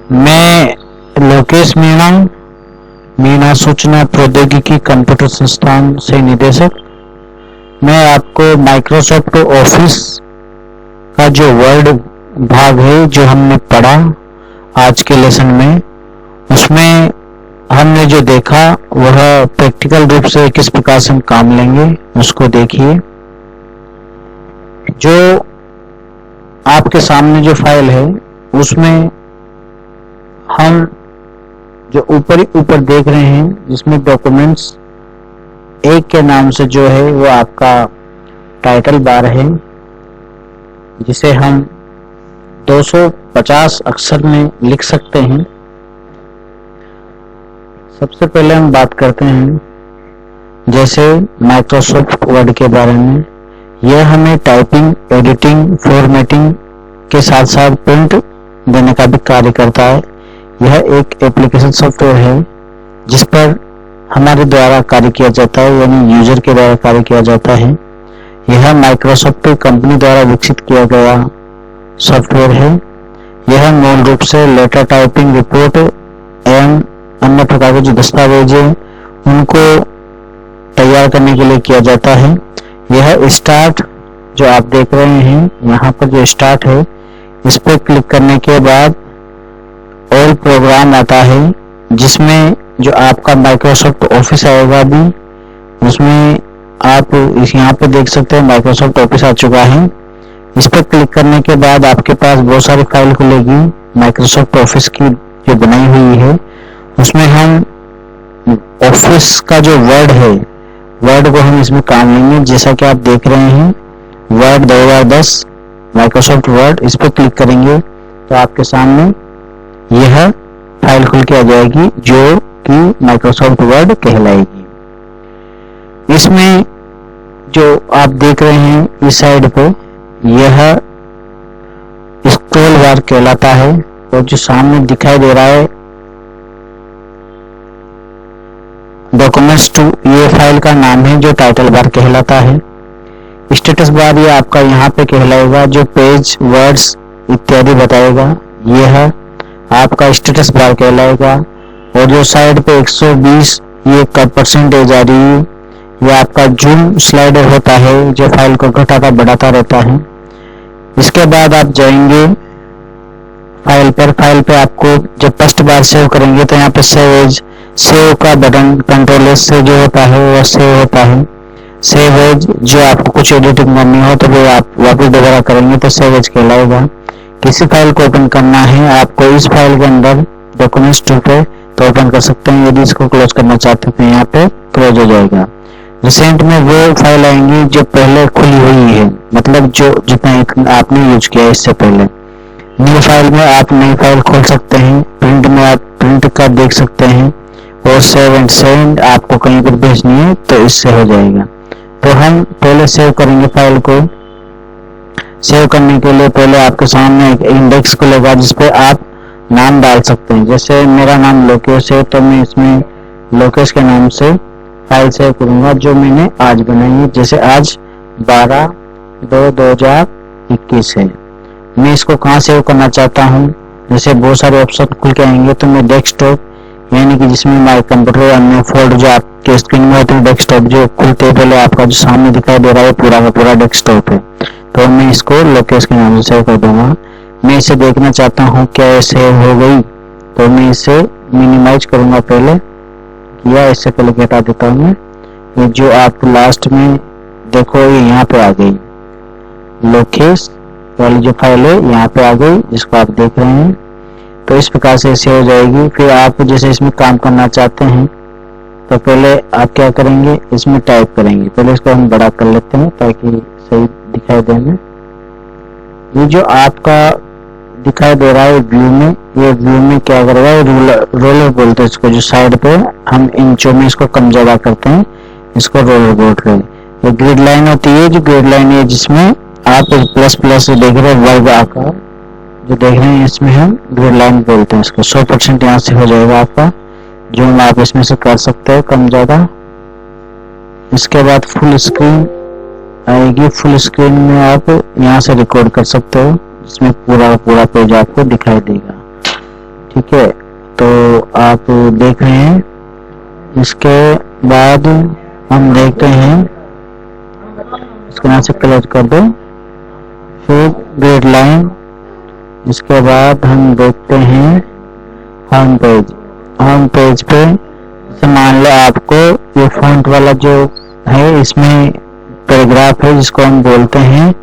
मैं लोकेश मीणा, मीणा सूचना प्रौद्योगिकी कंप्यूटर संस्थान से निदेशक। मैं आपको माइक्रोसॉफ्ट ऑफिस का जो वर्ड भाग है जो हमने पढ़ा आज के लेसन में, उसमें हमने जो देखा वह प्रैक्टिकल रूप से किस प्रकार से हम काम लेंगे उसको देखिए। जो आपके सामने जो फाइल है उसमें हम जो ऊपर देख रहे हैं जिसमें डॉक्यूमेंट्स एक के नाम से जो है वो आपका टाइटल बार है, जिसे हम 250 अक्षर में लिख सकते हैं। सबसे पहले हम बात करते हैं जैसे माइक्रोसॉफ्ट वर्ड के बारे में। यह हमें टाइपिंग, एडिटिंग, फॉर्मेटिंग के साथ साथ प्रिंट देने का भी कार्य करता है। यह एक एप्लीकेशन सॉफ्टवेयर है जिस पर हमारे द्वारा कार्य किया जाता है, यानी यूजर के द्वारा कार्य किया जाता है। यह माइक्रोसॉफ्ट कंपनी द्वारा विकसित किया गया सॉफ्टवेयर है। यह मूल रूप से लेटर टाइपिंग, रिपोर्ट एवं अन्य प्रकार के जो दस्तावेज हैं उनको तैयार करने के लिए किया जाता है। यह स्टार्ट जो आप देख रहे हैं यहाँ पर जो स्टार्ट है, इस पर क्लिक करने के बाद ऑल प्रोग्राम आता है जिसमें जो आपका माइक्रोसॉफ्ट ऑफिस आएगा भी, उसमें आप इस यहाँ पे देख सकते हैं माइक्रोसॉफ्ट ऑफिस आ चुका है। इस पर क्लिक करने के बाद आपके पास बहुत सारी फाइल खुलेगी माइक्रोसॉफ्ट ऑफिस की जो बनाई हुई है। उसमें हम ऑफिस का जो वर्ड है, वर्ड को हम इसमें काम लेंगे। जैसा कि आप देख रहे हैं वर्ड 2010 माइक्रोसॉफ्ट वर्ड, इस पर क्लिक करेंगे तो आपके सामने यह फाइल खुल के आ जाएगी जो कि माइक्रोसॉफ्ट वर्ड कहलाएगी। इसमें जो आप देख रहे हैं इस साइड पे यह स्क्रॉल बार कहलाता है, और जो सामने दिखाई दे रहा है डॉक्यूमेंट्स टू, ये फाइल का नाम है जो टाइटल बार कहलाता है। स्टेटस बार ये आपका यहाँ पे कहलाएगा जो पेज, वर्ड्स इत्यादि बताएगा, यह आपका स्टेटस बार कहलाएगा। और जो साइड पे 120 ये कब परसेंटेज आ रही है, ये आपका जूम स्लाइडर होता है जो फाइल को घटाता बढ़ाता रहता है। इसके बाद आप जाएंगे फाइल पे आपको जब फर्स्ट बार सेव करेंगे तो यहाँ पे सेव का बटन कंट्रोल एस से जो होता है वह सेव होता है। सेव एज जो आपको कुछ एडिटिंग करनी हो तो वो आप वापस दोबारा करेंगे तो सेव एज कहलाएगा। किसी फाइल को ओपन करना है आपको इस फाइल के अंदर डॉक्यूमेंट्स 2 पे तो ओपन कर सकते हैं। यदि इसको क्लोज करना चाहते हैं तो यहाँ पे क्लोज हो जाएगा। रिसेंट में वो फाइल आएंगी जो पहले खुली हुई है, मतलब जो जितना आपने यूज किया इससे पहले। न्यू फाइल में आप नई फाइल खोल सकते हैं, प्रिंट में आप प्रिंट कर देख सकते हैं, और सेव एंड सेंड आपको कहीं पर भेजनी है तो इससे हो जाएगा। तो हम पहले सेव करेंगे फाइल को। सेव करने के लिए पहले आपके सामने एक इंडेक्स खुलेगा जिसपे आप नाम डाल सकते हैं। जैसे मेरा नाम लोकेश है तो मैं इसमें लोकेश के नाम से फाइल सेव करूंगा जो मैंने आज बनाई है। जैसे आज 12/2/2021 है। मैं इसको कहाँ सेव करना चाहता हूँ, जैसे बहुत सारे ऑप्शन खुल के आएंगे तो मैं डेस्कटॉप, यानी कि जिसमें माई कंप्यूटर अन्य फोल्डर जो आपके स्क्रीन में होते हैं डेस्कटॉप जो खुलते पहले आपका जो सामने दिखाई दे रहा है पूरा का पूरा डेस्कटॉप है, तो मैं इसको लोकेश के नाम से सेव कर दूंगा। मैं इसे देखना चाहता हूँ क्या ये सेव हो गई, तो मैं इसे मिनिमाइज करूंगा पहले, या इससे पहले हटा देता हूँ। ये जो आप लास्ट में देखो ये यहाँ पे आ गई, लोकेश वाली जो फाइल है यहाँ पे आ गई जिसको आप देख रहे हैं। तो इस प्रकार से इसे हो जाएगी। फिर आप जैसे इसमें काम करना चाहते हैं तो पहले आप क्या करेंगे, इसमें टाइप करेंगे। पहले इसको हम बड़ा कर लेते हैं ताकि सही दिखाई देने। ये जो आपका दिखाई दे रहा है व्यू में, ये व्यू में क्या करेगा, रोलर बोलते हैं इसको, जो साइड पे हम इंचों में इसको कम ज्यादा करते हैं, इसको रोलर बोलते हैं। ये ग्रिड लाइन होती है, जो ग्रिड लाइन है जिसमें आप प्लस प्लस देख रहे हैं वर्ग आकार जो देख रहे हैं, इसमें हम ग्रिड लाइन बोलते हैं इसको। 100% यहाँ से हो जाएगा आपका, जो आप इसमें से कर सकते हैं कम ज्यादा। इसके बाद फुल स्क्रीन आएगी, फुल स्क्रीन में आप यहाँ से रिकॉर्ड कर सकते हो, जिसमें पूरा पेज आपको दिखाई देगा। ठीक है, तो आप देख रहे हैं। इसके बाद हम देखते हैं, इसको यहाँ से कलर कर दो, फिर ग्रेड लाइन। इसके बाद हम देखते हैं होम पेज। होम पेज पे मान लो आपको ये फॉन्ट वाला जो है, इसमें पैराग्राफ है जिसको हम बोलते हैं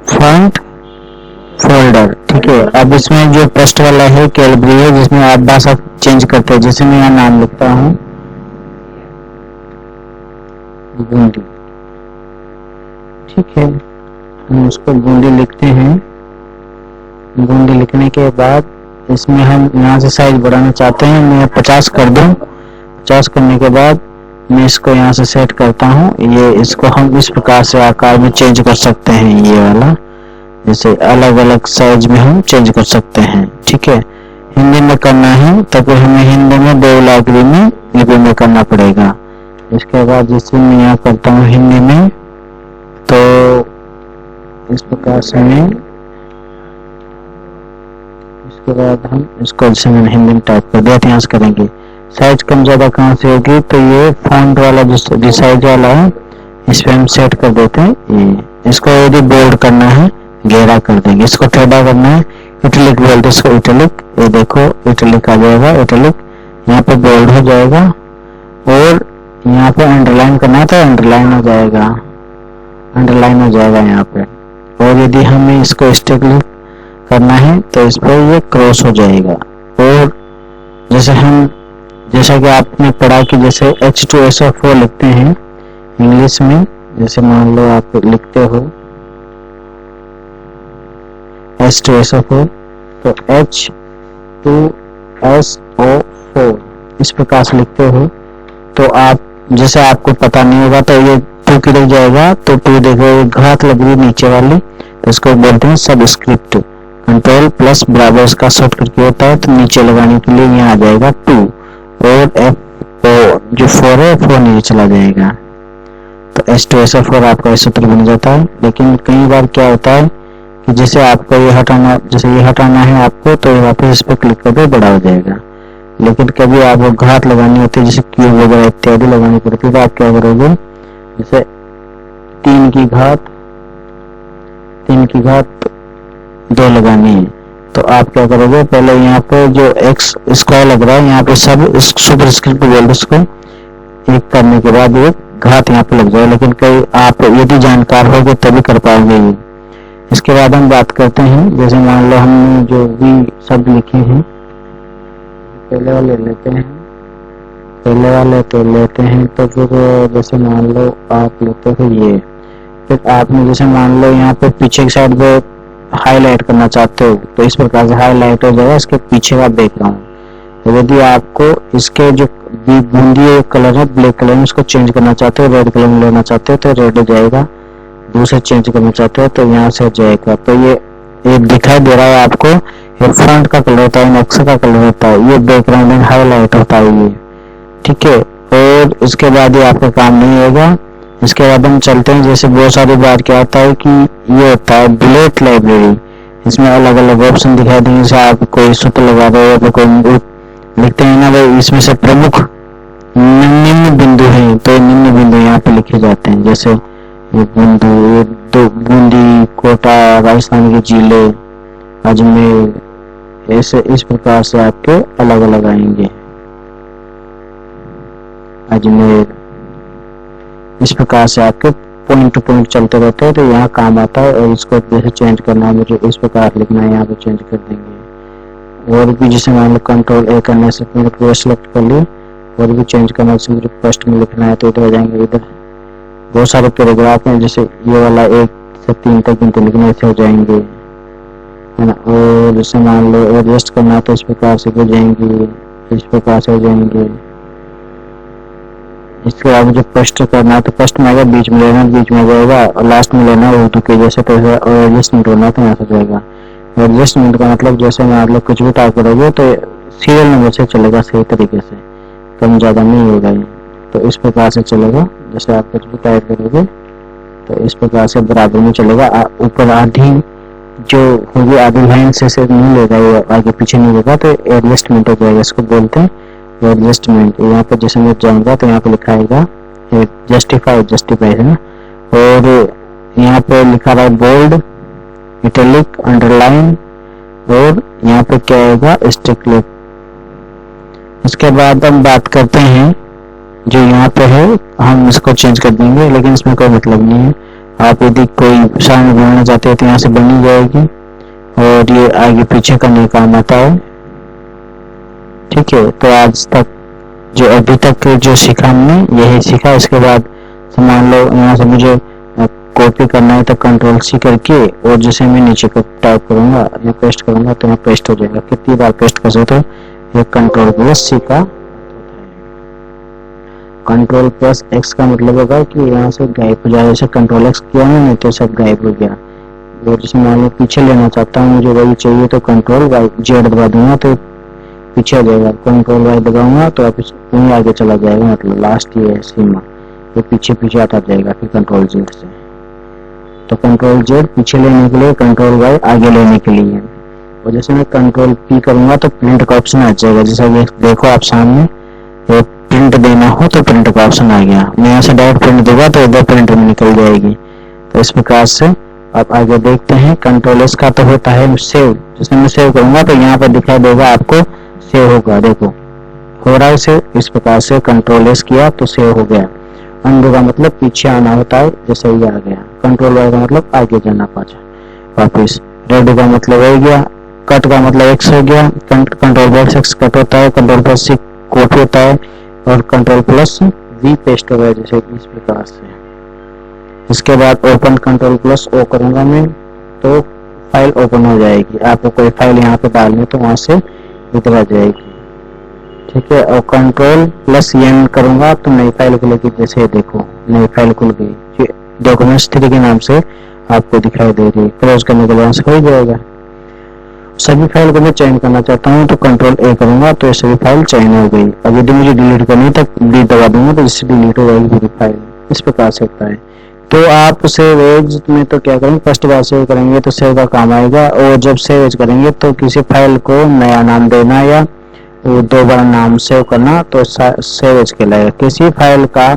फॉन्ट फोल्डर। ठीक है, अब इसमें जो फर्स्ट वाला है कैलबरी है, जिसमें आप भाषा चेंज करते हैं। जैसे मैं यहाँ नाम लिखता हूँ बूंदी, ठीक है, हम उसको बूंदी लिखते हैं। बूंदी लिखने के बाद इसमें हम यहाँ से साइज बढ़ाना चाहते हैं, मैं 50 कर दूं। 50 करने के बाद मैं इसको यहाँ से सेट करता हूँ। ये इसको हम इस प्रकार से आकार में चेंज कर सकते हैं, ये वाला, जैसे अलग अलग साइज में हम चेंज कर सकते हैं। ठीक है, हिंदी में करना है तो फिर हमें हिंदी में देवनागरी लिपि में करना पड़ेगा। इसके बाद जैसे मैं यहाँ करता हूँ हिंदी में, तो इस प्रकार से मैं, इसके बाद हम इसको जैसे मैंने हिंदी में टाइप कर दिया, यहाँ से करेंगे। साइज कम ज्यादा कहाँ से होगी, तो ये फॉन्ट वाला जो साइज वाला है इस पे हम सेट कर देते हैं। ये इसको यदि बोल्ड करना है गहरा कर देंगे, इसको टेढ़ा करना है इटलिक बोलते, इसको इटलिक, ये देखो इटलिक आ जाएगा, इटलिक यहाँ पे बोल्ड हो जाएगा। और यहाँ पे अंडरलाइन करना है तो अंडरलाइन हो जाएगा, अंडरलाइन हो जाएगा यहाँ पे। और यदि हमें इसको स्टिक करना है तो इस पर ये क्रॉस हो जाएगा। और जैसा कि आपने पढ़ा कि जैसे H2SO4 लिखते हैं इंग्लिश में, जैसे मान लो आप लिखते हो H2SO4, तो H2SO4 इस प्रकार से लिखते हो। तो आप जैसे आपको पता नहीं होगा तो ये 2 की लग जाएगा, तो 2 देखो घात लग रही नीचे वाली, तो इसको बोलते हैं सबस्क्रिप्ट। कंट्रोल प्लस बराबर इसका शॉर्टकट की होता है, तो नीचे लगाने के लिए यहाँ आ जाएगा 2, और F4 जो 4 है 4 नीचे चला जाएगा, तो H2SO4 आपका इस सूत्र बन जाता है। लेकिन कई बार क्या होता है कि जैसे आपको ये हटाना, जैसे ये हटाना है आपको, तो वापस इस पर क्लिक कर दो, बड़ा हो जाएगा। लेकिन कभी आपको घात लगानी होती है, जैसे क्यूब वगैरह इत्यादि लगानी पड़ती है, तो आप क्या करोगे, जैसे 3 की घात 2 लगानी है, तो आप क्या करोगे, पहले यहाँ पे जो x स्क्वायर लग रहा है यहाँ पे सब सुपर स्क्रिप्ट बोल दो इसको, एक करने के बाद एक घात यहाँ पे लग जाए। लेकिन कई आप यदि जानकार होगे तभी कर पाओगे ये। इसके बाद हम बात करते हैं, जैसे मान लो हमने जो भी शब्द लिखे हैं, पहले वाले लेते हैं, तो फिर जैसे मान लो आप लेते हो ये, फिर आपने जैसे मान लो यहाँ पे पीछे की साइड पे हाईलाइट करना चाहते हो, तो इस प्रकार से हाईलाइट हो जाएगा इसके पीछे का बैकग्राउंड। यदि आपको इसके जो बूंदी कलर है ब्लैक कलर में, उसको चेंज करना चाहते हो, रेड कलर में लेना चाहते हो तो रेड हो जाएगा, दूसरे चेंज करना चाहते हो तो यहाँ से हो जाएगा। तो ये दिखाई दे रहा है आपको, ये फ्रंट का कलर होता है, अक्षर का कलर होता है, ये बैकग्राउंड में हाईलाइट होता है ये। ठीक है, और इसके बाद ये आपका काम नहीं होगा। इसके बाद हम चलते हैं, जैसे बहुत सारी बार क्या होता है कि ये होता है बुलेट लाइब्रेरी, इसमें अलग अलग ऑप्शन दिखाई देंगे। जैसे आप कोई सूत्र लगा रहे हो, कोई लिखते हैं ना भाई, इसमें से प्रमुख निम्न बिंदु हैं, तो निम्न बिंदु यहाँ पे लिखे जाते हैं। जैसे ये बिंदु, ये दो बूंदी, कोटा, राजस्थान के जिले, अजमेर, ऐसे इस प्रकार से आपके अलग अलग आएंगे, अजमेर, इस प्रकार से आपके पॉइंट टू पॉइंट चलते रहते हैं, तो यहाँ काम आता है। और इसको जैसे चेंज करना है मुझे, इस प्रकार लिखना है, यहाँ पे चेंज कर देंगे। और भी जैसे मान लो कंट्रोल ए करने से मैंने पूरा सेलेक्ट कर लिया, और भी चेंज करना है, मुझे फर्स्ट में लिखना है तो इधर आ जाएंगे। इधर बहुत सारे पैराग्राफ हैं, जैसे ये वाला 1 से 3 तक गिनते लिखने से हो जाएंगे, है ना। और जैसे मान लो एडजस्ट करना है तो इस प्रकार से हो जाएंगे, इस प्रकार से हो जाएंगे। इसके बाद मुझे फर्स्ट करना है तो फर्स्ट में आएगा, बीच में लेना बीच में जाएगा, और लास्ट में लेना उर्दू के जैसे, तो एडजस्टमेंट होना तो यहाँ से जाएगा। एडजस्टमेंट का मतलब जैसे मान लो कुछ भी टाइप करोगे तो सीरियल नंबर से चलेगा, सही तरीके से, कम ज़्यादा नहीं होगा ये, तो इस प्रकार से चलेगा। जैसे आप कुछ भी टाइप करोगे तो इस प्रकार से बराबर में चलेगा। ऊपर आधी जो होगी आधी लाइन से नहीं लेगा, ये आगे पीछे नहीं लेगा तो एडजस्टमेंट हो जाएगा, इसको बोलते हैं एडजस्टमेंट। यहाँ पर जैसे मैं जाऊंगा तो यहाँ पे लिखा आएगा जस्टिफाई, जस्टिफाई है ना, और यहाँ पे लिखा रहा है बोल्ड, इटैलिक, अंडरलाइन, और यहाँ पे क्या आएगा स्टिकलिप। इसके बाद हम बात करते हैं जो यहाँ पे है, हम इसको चेंज कर देंगे लेकिन इसमें कोई मतलब नहीं है। आप यदि कोई साइन बनाना चाहते हैं तो यहाँ से बनी जाएगी, और ये आगे पीछे करने का काम आता है। ठीक है, तो आज तक जो अभी तक जो सीखा हमने यही सीखा। इसके बाद मान लो यहाँ से मुझे कॉपी करना है तो कंट्रोल सी करके, और जैसे मैं नीचे को टाइप करूंगा या पेस्ट करूंगा तो यहाँ पेस्ट हो जाएगा। कितनी बार पेस्ट कर सकते हो, ये कंट्रोल प्लस सी का, कंट्रोल प्लस एक्स का मतलब होगा कि यहाँ से गायब हो जाए। जैसे कंट्रोल एक्स किया ना, नहीं तो सब गायब हो गया। और जैसे मान लो पीछे लेना चाहता हूँ, मुझे वही चाहिए तो कंट्रोल वाई जेड दबा दूंगा तो पीछे हो जाएगा। कंट्रोल वाई दबाऊंगा तो आप वहीं आगे चला जाएगा, मतलब लास्ट ये सीमा, ये पीछे पीछे आता जाएगा फिर कंट्रोल जेड से। तो कंट्रोल जेड पीछे लेने के लिए, कंट्रोल वाई आगे लेने के लिए। और जैसे मैं कंट्रोल पी करूंगा तो प्रिंट का ऑप्शन आ जाएगा। जैसा ये देखो आप सामने, तो प्रिंट देना हो तो प्रिंट का ऑप्शन आ गया। मैं यहाँ से डायरेक्ट प्रिंट दूंगा तो इधर प्रिंट में निकल जाएगी। तो इस प्रकार से आप आगे देखते हैं। कंट्रोल एस का तो होता है सेव, जैसे मैं सेव करूंगा तो यहाँ पर दिखाई देगा आपको सेव होगा, देखो हो रहा है सेव। इस प्रकार से कंट्रोल एस किया तो सेव हो गया। अंडू का मतलब पीछे आना होता है, जैसे ही आ गया। कंट्रोल वाई का मतलब आगे जाना पाचा वापिस। रेड का मतलब हो गया, कट का मतलब एक्स हो गया, कंट्रोल प्लस एक्स कट होता है, कंट्रोल प्लस सी कॉपी होता है, और कंट्रोल प्लस वी पेस्ट हो गया, जैसे इस प्रकार से। इसके बाद ओपन कंट्रोल प्लस ओ करूंगा मैं तो फाइल ओपन हो जाएगी। आपको कोई फाइल यहाँ पे डालनी तो वहां से इधर आ जाएगी। ठीक है, और कंट्रोल प्लस एन करूंगा तो नई फाइल खुलेगी। जैसे देखो नई फाइल खुल गई, डॉक्यूमेंट्स 3 के नाम से आपको दिखाई दे रही है। क्लोज करने के बाद हो जाएगा। सभी फाइल को मैं चयन करना चाहता हूँ तो कंट्रोल ए करूंगा तो ये सभी फाइल चयन हो गई। अब यदि मुझे डिलीट करनी है तो डी दबा दूंगा तो इससे डिलीट हो जाएगी पूरी फाइल। इस प्रकार से होता है। तो आप सेव एज में तो क्या करेंगे, फर्स्ट बार सेव करेंगे तो सेव का काम आएगा, और जब सेव एज करेंगे तो किसी फाइल को नया नाम देना या 2 बार नाम सेव करना तो सेव एज कहलाएगा। किसी फाइल का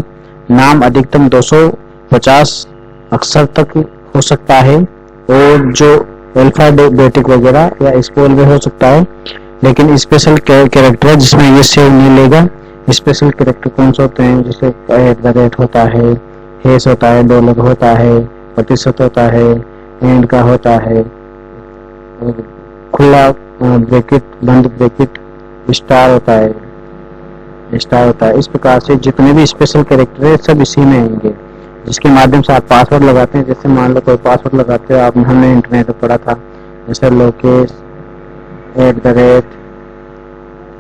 नाम अधिकतम 250 अक्षर तक हो सकता है, और जो अल्फाबेटिक वगैरह या स्पेल में हो सकता है, लेकिन स्पेशल कैरेक्टर है जिसमें ये सेव नहीं लेगा। स्पेशल कैरेक्टर कौन से होते हैं, जैसे @ होता है, हेस होता है, डॉलर होता है, प्रतिशत होता है, एंड का होता है, खुला ब्रैकेट, बंद ब्रैकेट, स्टार होता है, स्टार होता है। इस प्रकार से जितने भी स्पेशल कैरेक्टर है सब इसी में आएंगे, जिसके माध्यम से आप पासवर्ड लगाते हैं। जैसे मान लो कोई पासवर्ड लगाते हो आप, हमने इंटरनेट पर पढ़ा था, जैसे लोकेश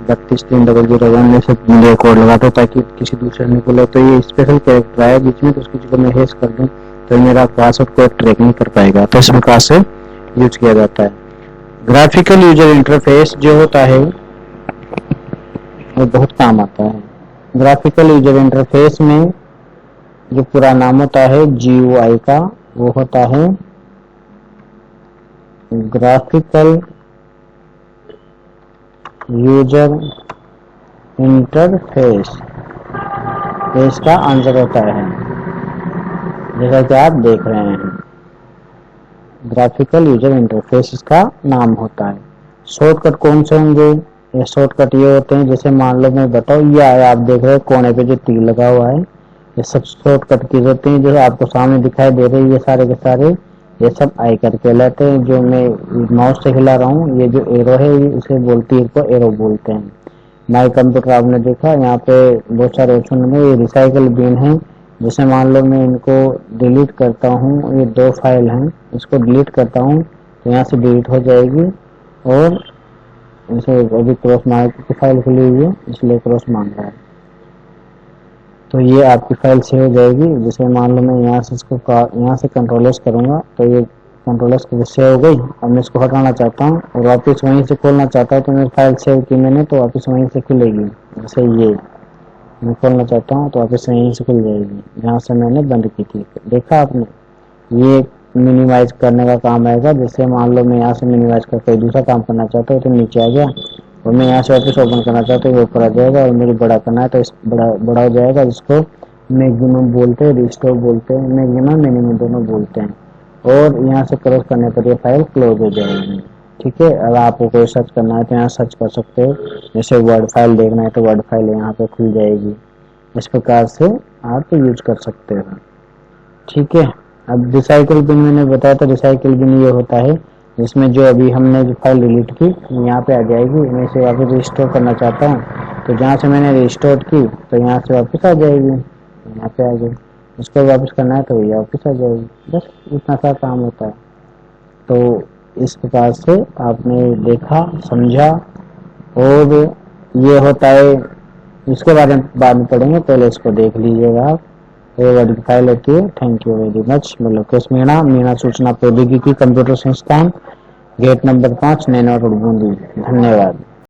@323001 से मुझे कोड लगाते ताकि किसी दूसरे ने बोले तो ये स्पेशल कैरेक्टर है बीच में, तो उसकी जगह मैं हैश कर दूं तो मेरा पासवर्ड को ट्रैक नहीं कर पाएगा। तो इस प्रकार से यूज किया जाता है। ग्राफिकल यूजर इंटरफेस जो होता है वो बहुत काम आता है। ग्राफिकल यूजर इंटरफेस में जो पूरा नाम होता है GUI का, वो होता है ग्राफिकल यूजर इंटरफेस। इसका आंसर होता है जैसा कि आप देख रहे हैं, ग्राफिकल यूजर इंटरफेस इसका नाम होता है। शॉर्टकट कौन से होंगे, ये शॉर्टकट ये होते हैं, जैसे मान लो मैं बताओ, ये आप देख रहे हो कोने पे जो तीर लगा हुआ है, ये सब शॉर्टकट कीज होते हैं जो आपको सामने दिखाई दे रहे हैं। ये सारे के सारे ये सब आइकन कहलाते हैं। जो मैं माउस से हिला रहा हूँ, ये जो एरो है इसे तीर को एरो बोलते हैं। माई कंप्यूटर आपने देखा, यहाँ पे बहुत सारे ऑप्शन होंगे। ये रिसाइकल बिन है, जैसे मान लो मैं इनको डिलीट करता हूँ, ये 2 फाइल हैं, इसको डिलीट करता हूँ तो यहाँ से डिलीट हो जाएगी। और इसे अभी क्रॉस मार्क की फाइल खुली हुई है इसलिए क्रॉस मांग रहा है, तो ये आपकी फाइल सेव हो जाएगी। जैसे मान लो मैं यहाँ से इसको यहाँ से कंट्रोल एस करूँगा तो ये कंट्रोल एस सेव हो गई। अब मैं इसको हटाना चाहता हूँ और वापस वहीं से खोलना चाहता हूँ तो मेरी फाइल सेव की मैंने तो वापस वहीं से खुलेगी। जैसे ये मैं खोलना चाहता हूँ तो वापस वहीं से खुल जाएगी जहाँ से मैंने बंद की थी। देखा आपने, ये मिनिमाइज करने का काम आएगा। जैसे मान लो मैं यहाँ से मिनिमाइज करके दूसरा काम करना चाहता हूँ तो नीचे आ गया, और मैं यहाँ से वापस ओपन करना चाहता हूँ, ये ऊपर आ जाएगा, और मुझे बड़ा करना है तो इस बड़ा हो जाएगा, जिसको मैक्सिमम बोलते हैं, रिस्टोर बोलते हैं, मैक्सिमम मिनिमम दोनों बोलते हैं। और यहाँ से क्रॉस करने पर ये फाइल क्लोज हो जाएगी। ठीक है, अगर आपको कोई सर्च करना है तो यहाँ सर्च कर सकते हो। जैसे वर्ड फाइल देखना है तो वर्ड फाइल यहाँ पे खुल जाएगी। इस प्रकार से आप यूज कर सकते हो। ठीक है, अब रिसाइकल बिन मैंने बताया था। रिसाइकल बिन ये होता है जिसमें जो अभी हमने जो फाइल डिलीट की यहाँ पे आ जाएगी। मैं इसे वापस रिस्टोर करना चाहता हूँ तो जहाँ से मैंने रिस्टोर की तो यहाँ से वापस आ जाएगी, यहाँ पे आ गई। इसको वापस करना है तो ये वापस आ जाएगी। बस इतना सा काम होता है। तो इस प्रकार से आपने देखा, समझा, और ये होता है, इसके बारे में बाद में पढ़ेंगे, पहले इसको देख लीजिएगा आप। ये वर्ड फाइल होती है। Thank you very much. Lokesh Meena, Meena सूचना प्रौद्योगिकी कंप्यूटर संस्थान, गेट नंबर 5, नैना रोड, बूंदी। धन्यवाद।